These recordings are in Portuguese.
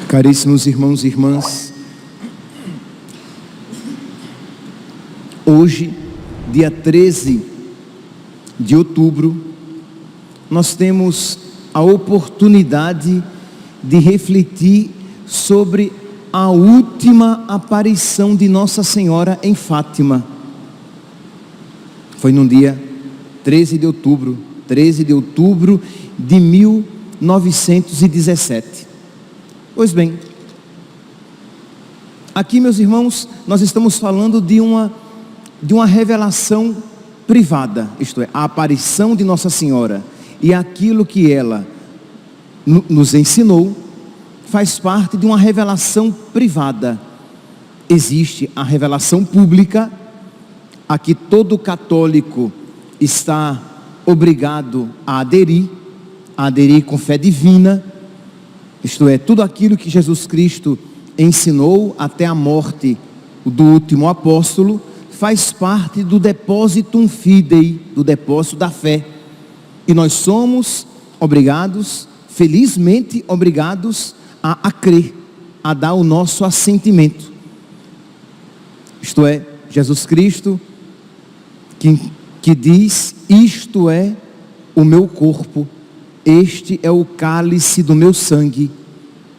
Caríssimos irmãos e irmãs, hoje, dia 13 de outubro, nós temos a oportunidade de refletir sobre a última aparição de Nossa Senhora em Fátima. Foi no dia 13 de outubro de 1917. Pois bem, aqui, meus irmãos, nós estamos falando de uma revelação privada, isto é, a aparição de Nossa Senhora, e aquilo que ela nos ensinou faz parte de uma revelação privada. Existe a revelação pública, a que todo católico está obrigado a aderir com fé divina. Isto é, tudo aquilo que Jesus Cristo ensinou até a morte do último apóstolo, faz parte do depositum fidei, do depósito da fé. E nós somos obrigados, felizmente obrigados, a crer, a dar o nosso assentimento. Isto é, Jesus Cristo, que diz: isto é o meu corpo, este é o cálice do meu sangue,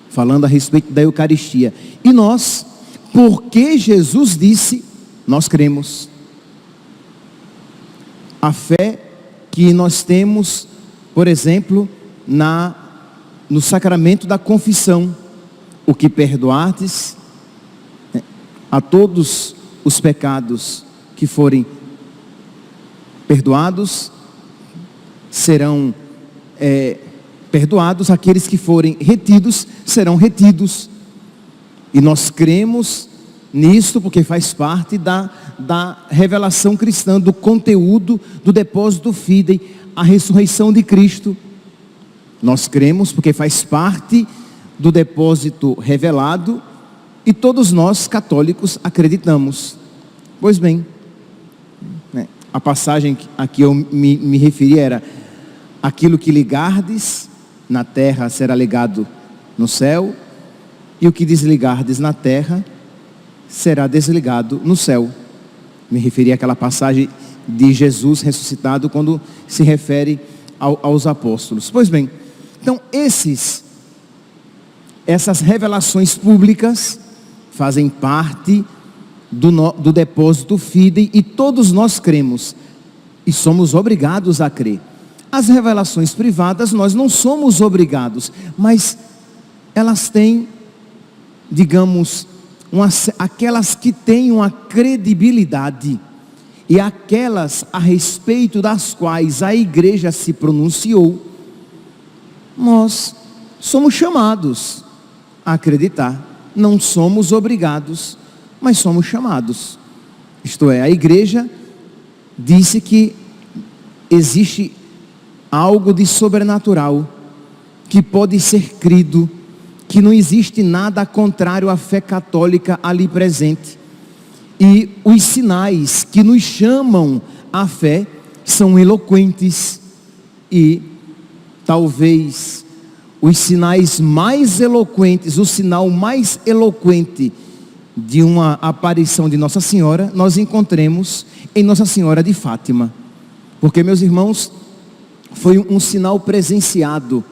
falando a respeito da Eucaristia. E nós, porque Jesus disse, nós cremos. A fé que nós temos, por exemplo, no sacramento da confissão: o que perdoardes, a todos os pecados que forem perdoados, serão perdoados, aqueles que forem retidos, serão retidos. E nós cremos nisto porque faz parte da revelação cristã, do conteúdo do depósito fidei, a ressurreição de Cristo. Nós cremos porque faz parte do depósito revelado, e todos nós católicos acreditamos. Pois bem, a passagem a que eu me referi era: aquilo que ligardes na terra será ligado no céu, e o que desligardes na terra será desligado no céu. Me referi àquela passagem de Jesus ressuscitado, quando se refere aos apóstolos. Pois bem, então essas revelações públicas fazem parte do depósito fidei, e todos nós cremos e somos obrigados a crer. As revelações privadas nós não somos obrigados, mas elas têm, digamos, aquelas que têm uma credibilidade, e aquelas a respeito das quais a igreja se pronunciou, nós somos chamados a acreditar. Não somos obrigados, mas somos chamados. Isto é, a igreja disse que existe algo de sobrenatural que pode ser crido, que não existe nada contrário à fé católica ali presente. E os sinais que nos chamam à fé são eloquentes, e talvez os sinais mais eloquentes, o sinal mais eloquente de uma aparição de Nossa Senhora, nós encontremos em Nossa Senhora de Fátima. Porque, meus irmãos, foi um sinal presenciado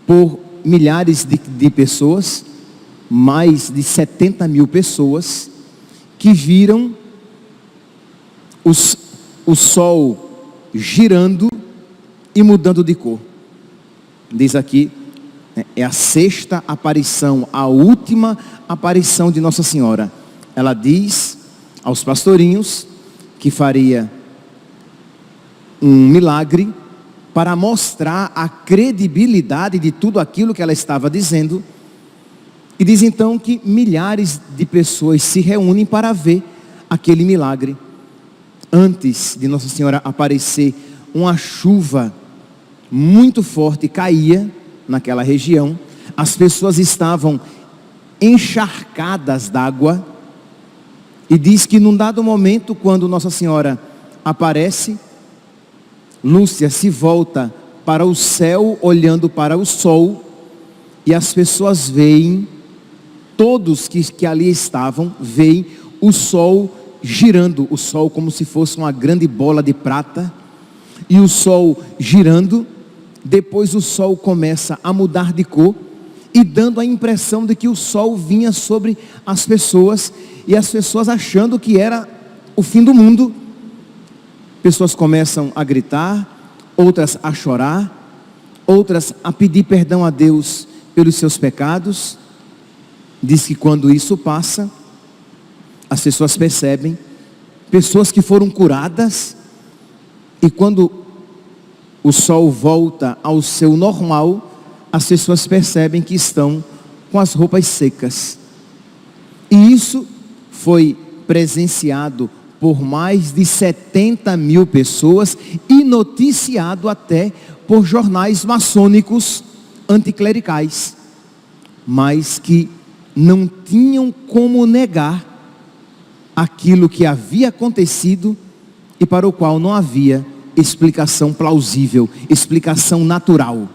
por milhares de pessoas, mais de 70 mil pessoas, que viram o sol girando e mudando de cor. Diz aqui, é a sexta aparição, a última aparição de Nossa Senhora. Ela diz aos pastorinhos que faria um milagre para mostrar a credibilidade de tudo aquilo que ela estava dizendo. E diz então que milhares de pessoas se reúnem para ver aquele milagre. Antes de Nossa Senhora aparecer, uma chuva muito forte caía naquela região. As pessoas estavam encharcadas d'água. E diz que num dado momento, quando Nossa Senhora aparece, Lúcia se volta para o céu, olhando para o sol, e as pessoas veem, todos que ali estavam, veem o sol girando, o sol como se fosse uma grande bola de prata, e o sol girando. Depois o sol começa a mudar de cor, e dando a impressão de que o sol vinha sobre as pessoas, e as pessoas achando que era o fim do mundo. Pessoas começam a gritar, outras a chorar, outras a pedir perdão a Deus pelos seus pecados. Diz que quando isso passa, as pessoas percebem, pessoas que foram curadas, e quando o sol volta ao seu normal, as pessoas percebem que estão com as roupas secas. E isso foi presenciado por mais de 70 mil pessoas e noticiado até por jornais maçônicos anticlericais, mas que não tinham como negar aquilo que havia acontecido e para o qual não havia explicação plausível, explicação natural.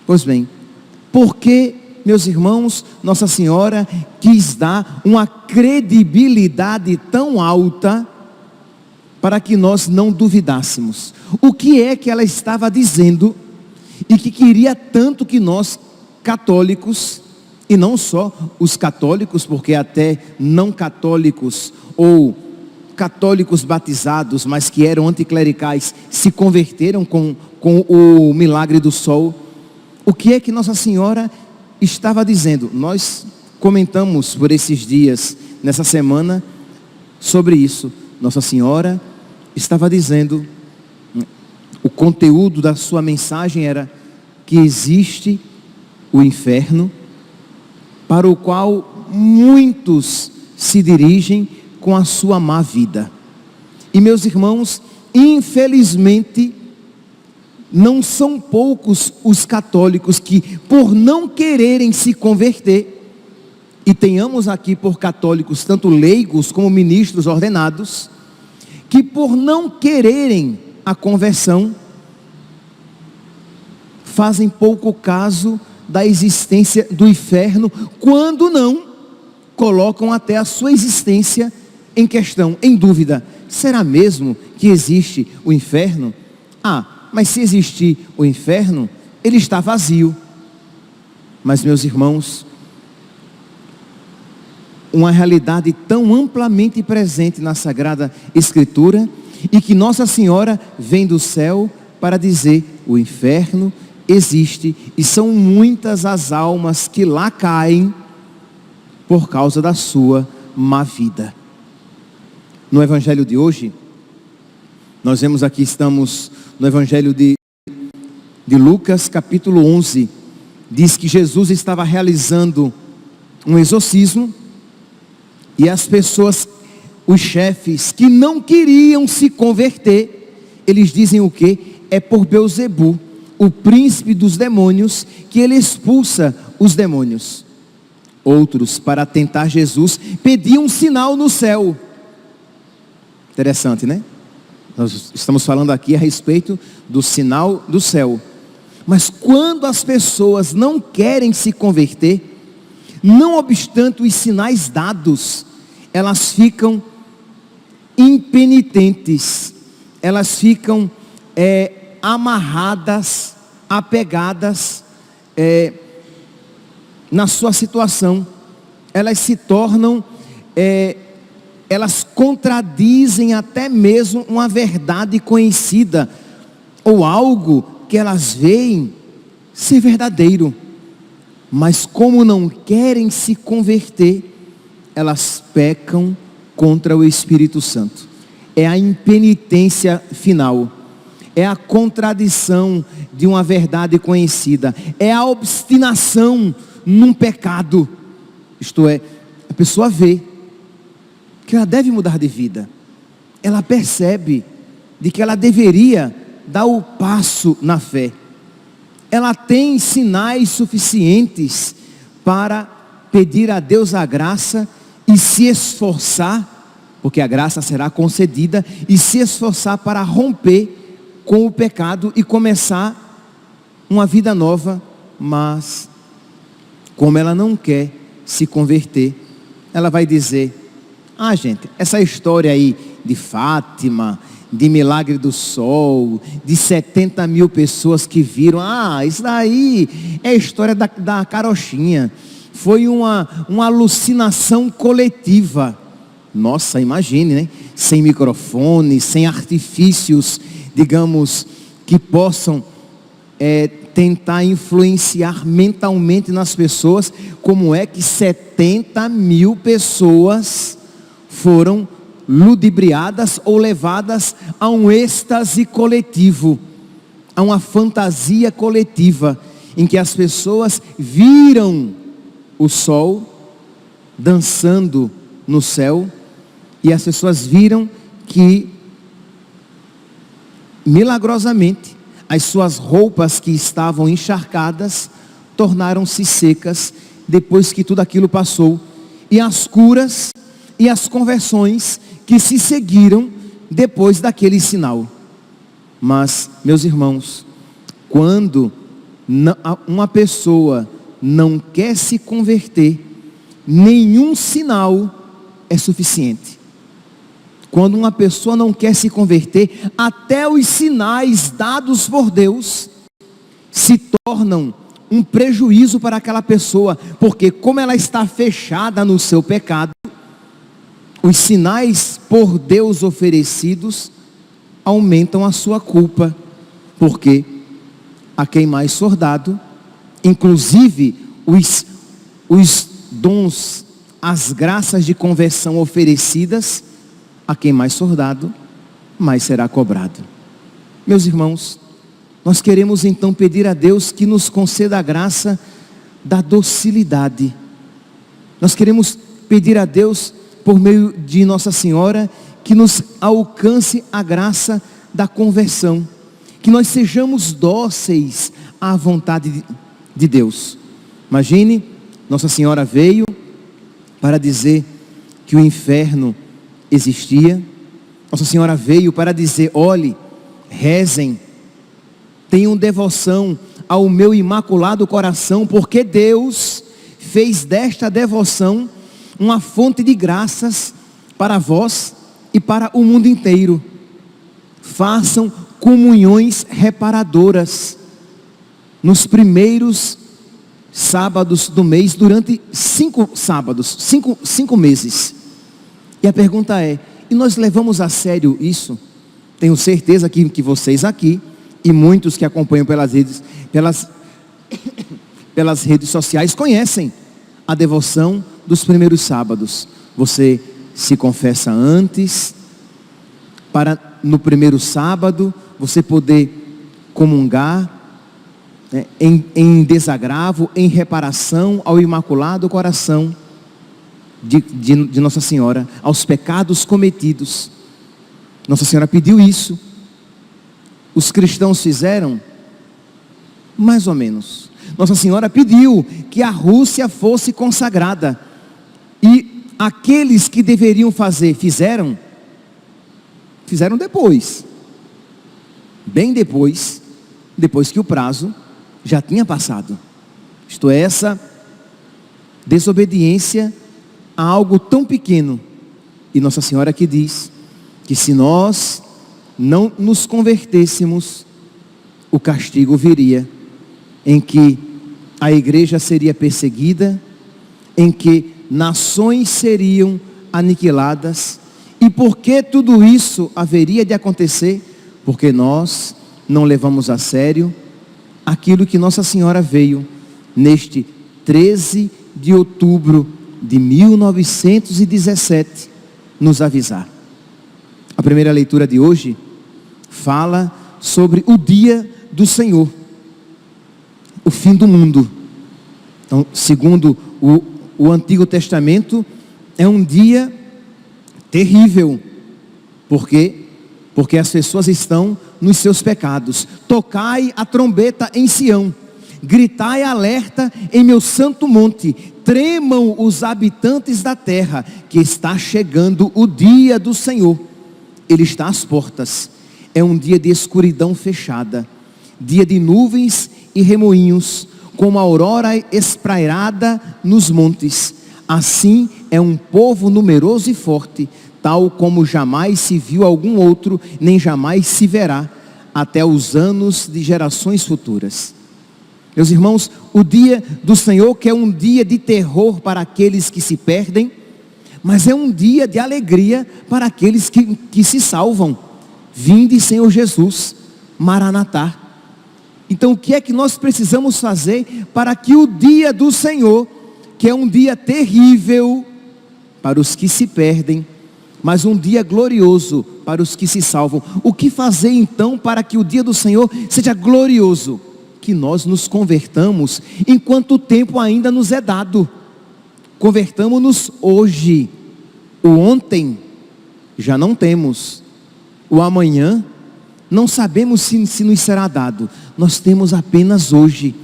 Pois bem, por que, meus irmãos, Nossa Senhora quis dar uma credibilidade tão alta para que nós não duvidássemos? O que é que ela estava dizendo e que queria tanto que nós, católicos, e não só os católicos, porque até não católicos ou católicos batizados, mas que eram anticlericais, se converteram com o milagre do sol? O que é que Nossa Senhora estava dizendo? Nós comentamos por esses dias, nessa semana, sobre isso. Nossa Senhora estava dizendo, o conteúdo da sua mensagem era que existe o inferno, para o qual muitos se dirigem com a sua má vida. E, meus irmãos, infelizmente, não são poucos os católicos que, por não quererem se converter, e tenhamos aqui por católicos tanto leigos como ministros ordenados, que por não quererem a conversão, fazem pouco caso da existência do inferno, quando não colocam até a sua existência em questão, em dúvida. Será mesmo que existe o inferno? Mas se existir o inferno, ele está vazio. Mas, meus irmãos, uma realidade tão amplamente presente na Sagrada Escritura, e que Nossa Senhora vem do céu para dizer: o inferno existe, e são muitas as almas que lá caem por causa da sua má vida. No Evangelho de hoje, nós vemos aqui, estamos no Evangelho de Lucas, capítulo 11, diz que Jesus estava realizando um exorcismo, e as pessoas, os chefes que não queriam se converter, eles dizem o quê? É por Beelzebu, o príncipe dos demônios, que ele expulsa os demônios. Outros, para tentar Jesus, pediam um sinal no céu. Interessante, né? Nós estamos falando aqui a respeito do sinal do céu. Mas quando as pessoas não querem se converter, não obstante os sinais dados, elas ficam impenitentes, elas ficam amarradas, apegadas na sua situação. Elas se tornam, elas contradizem até mesmo uma verdade conhecida, ou algo que elas veem ser verdadeiro, mas como não querem se converter, elas pecam contra o Espírito Santo. É a impenitência final, é a contradição de uma verdade conhecida, é a obstinação num pecado. Isto é, a pessoa vê que ela deve mudar de vida, ela percebe de que ela deveria dar o passo na fé, ela tem sinais suficientes para pedir a Deus a graça e se esforçar, porque a graça será concedida, e se esforçar para romper com o pecado e começar uma vida nova. Mas como ela não quer se converter, ela vai dizer: ah, gente, essa história aí de Fátima, de Milagre do Sol, de 70 mil pessoas que viram, isso daí é a história da carochinha, foi uma alucinação coletiva. Nossa, imagine, né? Sem microfone, sem artifícios, digamos, que possam tentar influenciar mentalmente nas pessoas. Como é que 70 mil pessoas foram ludibriadas ou levadas a um êxtase coletivo, a uma fantasia coletiva, em que as pessoas viram o sol dançando no céu, e as pessoas viram que milagrosamente as suas roupas que estavam encharcadas tornaram-se secas depois que tudo aquilo passou, e as curas e as conversões que se seguiram depois daquele sinal. Mas, meus irmãos, quando uma pessoa não quer se converter, nenhum sinal é suficiente. Quando uma pessoa não quer se converter, até os sinais dados por Deus se tornam um prejuízo para aquela pessoa, porque como ela está fechada no seu pecado, os sinais por Deus oferecidos aumentam a sua culpa, porque a quem mais for dado, inclusive os dons, as graças de conversão oferecidas, a quem mais for dado, mais será cobrado. Meus irmãos, nós queremos então pedir a Deus que nos conceda a graça da docilidade. Nós queremos pedir a Deus, por meio de Nossa Senhora, que nos alcance a graça da conversão, que nós sejamos dóceis à vontade de Deus. Imagine, Nossa Senhora veio para dizer que o inferno existia. Nossa Senhora veio para dizer: olhe, rezem, tenham devoção ao meu imaculado coração, porque Deus fez desta devoção uma fonte de graças para vós e para o mundo inteiro. Façam comunhões reparadoras nos primeiros sábados do mês, durante 5 sábados, 5 meses. E a pergunta é: e nós levamos a sério isso? Tenho certeza que vocês aqui, e muitos que acompanham pelas redes sociais, conhecem a devoção dos primeiros sábados. Você se confessa antes, para no primeiro sábado você poder comungar, né, em desagravo, em reparação ao imaculado coração de Nossa Senhora, aos pecados cometidos. Nossa Senhora pediu isso. Os cristãos fizeram? Mais ou menos. Nossa Senhora pediu que a Rússia fosse consagrada, e aqueles que deveriam fazer, fizeram depois, bem depois que o prazo já tinha passado. Isto é, essa desobediência a algo tão pequeno. E Nossa Senhora que diz que se nós não nos convertêssemos, o castigo viria, em que a igreja seria perseguida, em que nações seriam aniquiladas. E por que tudo isso haveria de acontecer? Porque nós não levamos a sério aquilo que Nossa Senhora veio neste 13 de outubro de 1917 nos avisar. A primeira leitura de hoje fala sobre o dia do Senhor, o fim do mundo. Então, segundo o Antigo Testamento, é um dia terrível. Por quê? porque as pessoas estão nos seus pecados. Tocai a trombeta em Sião, gritai alerta em meu santo monte, tremam os habitantes da terra, que está chegando o dia do Senhor. Ele está às portas. É um dia de escuridão fechada, dia de nuvens e remoinhos, como a aurora esprairada nos montes. Assim é um povo numeroso e forte, tal como jamais se viu algum outro, nem jamais se verá, até os anos de gerações futuras. Meus irmãos, o dia do Senhor, que é um dia de terror para aqueles que se perdem, mas é um dia de alegria para aqueles que se salvam. Vinde, Senhor Jesus, Maranatá. Então, o que é que nós precisamos fazer para que o dia do Senhor, que é um dia terrível para os que se perdem, mas um dia glorioso para os que se salvam? O que fazer então para que o dia do Senhor seja glorioso? Que nós nos convertamos enquanto o tempo ainda nos é dado. Convertamos-nos hoje. O ontem já não temos. O amanhã não sabemos se nos será dado. Nós temos apenas hoje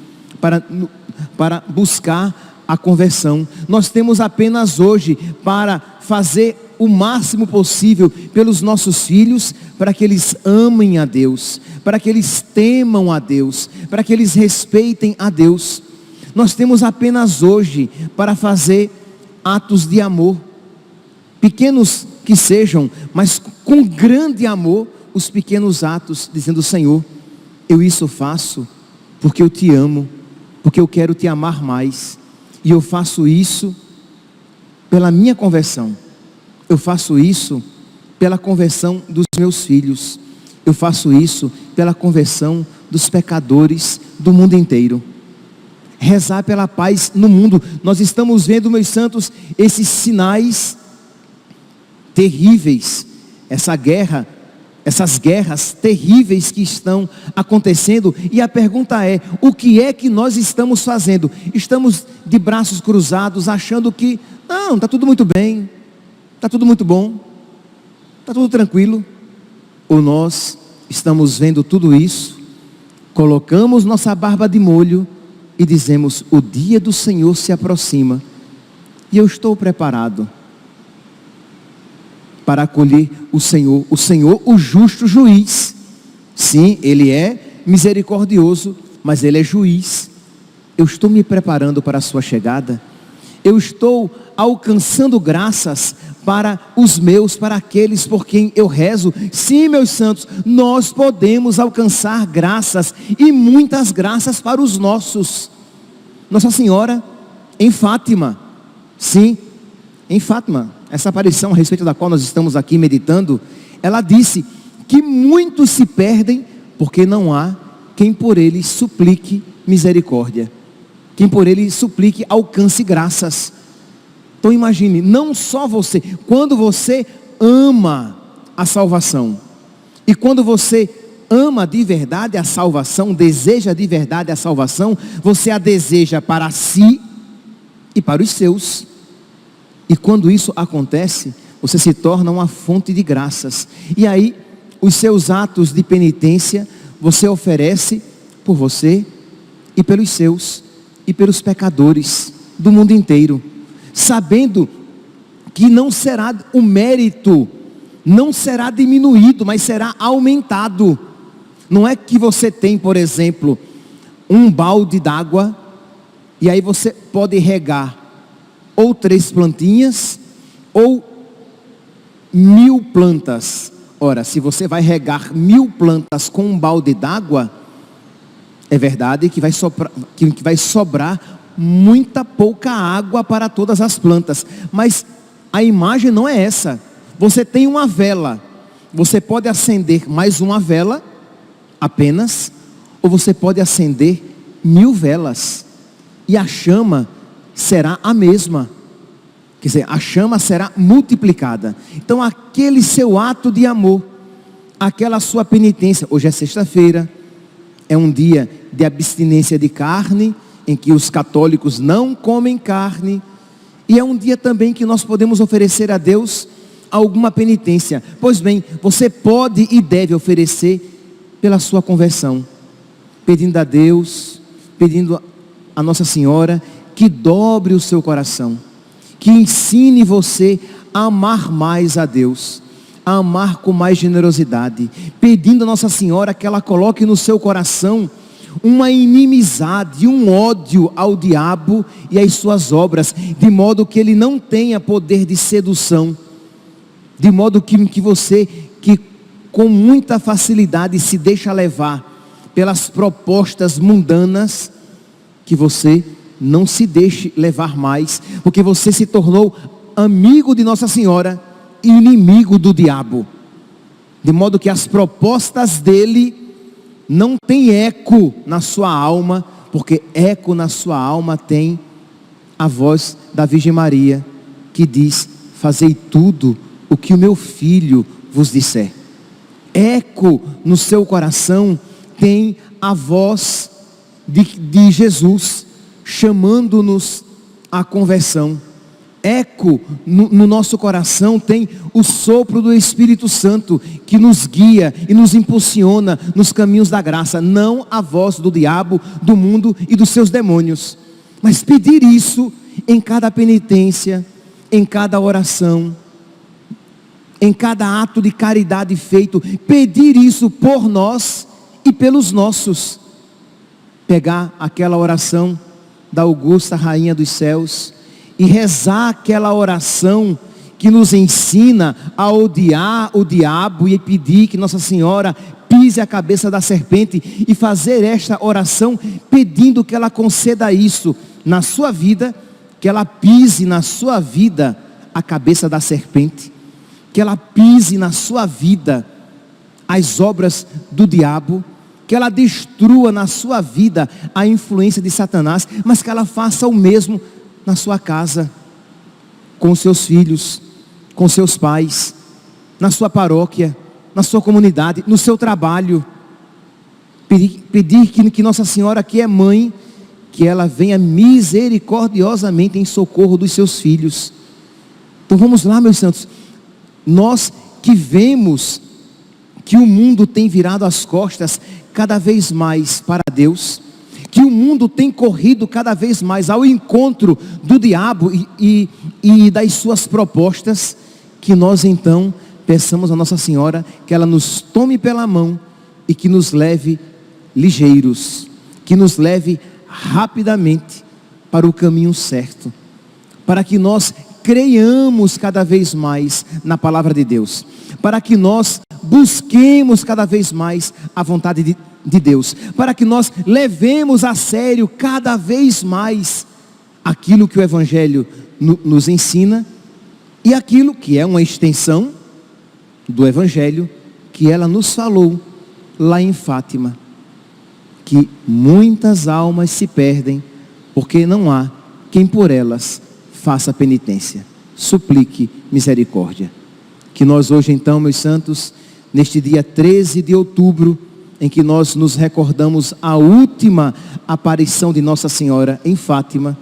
para buscar a conversão. Nós temos apenas hoje para fazer o máximo possível pelos nossos filhos, para que eles amem a Deus, para que eles temam a Deus, para que eles respeitem a Deus. Nós temos apenas hoje para fazer atos de amor, pequenos que sejam, mas com grande amor, os pequenos atos, dizendo: Senhor, eu isso faço porque eu te amo, porque eu quero te amar mais, e eu faço isso pela minha conversão. Eu faço isso pela conversão dos meus filhos. Eu faço isso pela conversão dos pecadores do mundo inteiro. Rezar pela paz no mundo. Nós estamos vendo, meus santos, esses sinais terríveis, essas guerras terríveis que estão acontecendo. E a pergunta é: o que é que nós estamos fazendo? Estamos de braços cruzados, achando que não, está tudo muito bem, está tudo muito bom, está tudo tranquilo? Ou nós estamos vendo tudo isso, colocamos nossa barba de molho e dizemos: o dia do Senhor se aproxima, e eu estou preparado para acolher o Senhor, o justo juiz. Sim, Ele é misericordioso, mas Ele é juiz. Eu estou me preparando para a sua chegada. Eu estou alcançando graças para os meus, para aqueles por quem eu rezo. Sim, meus santos, nós podemos alcançar graças, e muitas graças para os nossos. Nossa Senhora em Fátima, sim, em Fátima, essa aparição a respeito da qual nós estamos aqui meditando, ela disse que muitos se perdem porque não há quem por eles suplique misericórdia, quem por eles suplique alcance graças. Então imagine, não só você, quando você ama a salvação, e quando você ama de verdade a salvação, deseja de verdade a salvação, você a deseja para si e para os seus. E quando isso acontece, você se torna uma fonte de graças. E aí, os seus atos de penitência, você oferece por você e pelos seus, e pelos pecadores do mundo inteiro, sabendo que não será o mérito, não será diminuído, mas será aumentado. Não é que você tem, por exemplo, um balde d'água, e aí você pode regar ou 3 plantinhas, ou 1000 plantas. Ora, se você vai regar 1000 plantas com um balde d'água, é verdade que vai sobrar muita pouca água para todas as plantas, mas a imagem não é essa. Você tem uma vela, você pode acender mais uma vela apenas, ou você pode acender 1000 velas, e a chama será a mesma, quer dizer, a chama será multiplicada. Então aquele seu ato de amor, aquela sua penitência, hoje é sexta-feira, é um dia de abstinência de carne, em que os católicos não comem carne, e é um dia também que nós podemos oferecer a Deus alguma penitência, pois bem, você pode e deve oferecer pela sua conversão, pedindo a Deus, pedindo a Nossa Senhora que dobre o seu coração, que ensine você a amar mais a Deus, a amar com mais generosidade, pedindo a Nossa Senhora que ela coloque no seu coração uma inimizade, um ódio ao diabo e às suas obras, de modo que ele não tenha poder de sedução, de modo que você, que com muita facilidade se deixa levar pelas propostas mundanas, que você não se deixe levar mais, porque você se tornou amigo de Nossa Senhora e inimigo do diabo, de modo que as propostas dele não tem eco na sua alma, porque eco na sua alma tem a voz da Virgem Maria, que diz: fazei tudo o que o meu filho vos disser. Eco no seu coração tem a voz de Jesus, chamando-nos à conversão. Eco no nosso coração tem o sopro do Espírito Santo, que nos guia e nos impulsiona nos caminhos da graça, não a voz do diabo, do mundo e dos seus demônios. Mas pedir isso em cada penitência, em cada oração, em cada ato de caridade feito, pedir isso por nós e pelos nossos. Pegar aquela oração da augusta Rainha dos Céus e rezar aquela oração que nos ensina a odiar o diabo e pedir que Nossa Senhora pise a cabeça da serpente, e fazer esta oração pedindo que ela conceda isso na sua vida, que ela pise na sua vida a cabeça da serpente, que ela pise na sua vida as obras do diabo, que ela destrua na sua vida a influência de Satanás, mas que ela faça o mesmo na sua casa, com seus filhos, com seus pais, na sua paróquia, na sua comunidade, no seu trabalho. Pedir que Nossa Senhora, que é mãe, que ela venha misericordiosamente em socorro dos seus filhos. Então vamos lá, meus santos, nós que vemos que o mundo tem virado as costas cada vez mais para Deus, que o mundo tem corrido cada vez mais ao encontro do diabo e das suas propostas, que nós então peçamos a Nossa Senhora que ela nos tome pela mão e que nos leve ligeiros, que nos leve rapidamente para o caminho certo, para que nós creiamos cada vez mais na palavra de Deus, para que nós busquemos cada vez mais a vontade de Deus, para que nós levemos a sério cada vez mais aquilo que o Evangelho nos ensina, e aquilo que é uma extensão do Evangelho que ela nos falou lá em Fátima, que muitas almas se perdem porque não há quem por elas faça penitência. Suplique misericórdia. Que nós hoje então, meus santos, neste dia 13 de outubro, em que nós nos recordamos a última aparição de Nossa Senhora em Fátima,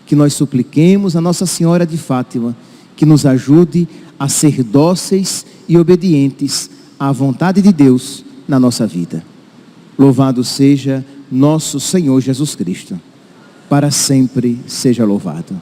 que nós supliquemos a Nossa Senhora de Fátima que nos ajude a ser dóceis e obedientes à vontade de Deus na nossa vida. Louvado seja nosso Senhor Jesus Cristo. Para sempre seja louvado.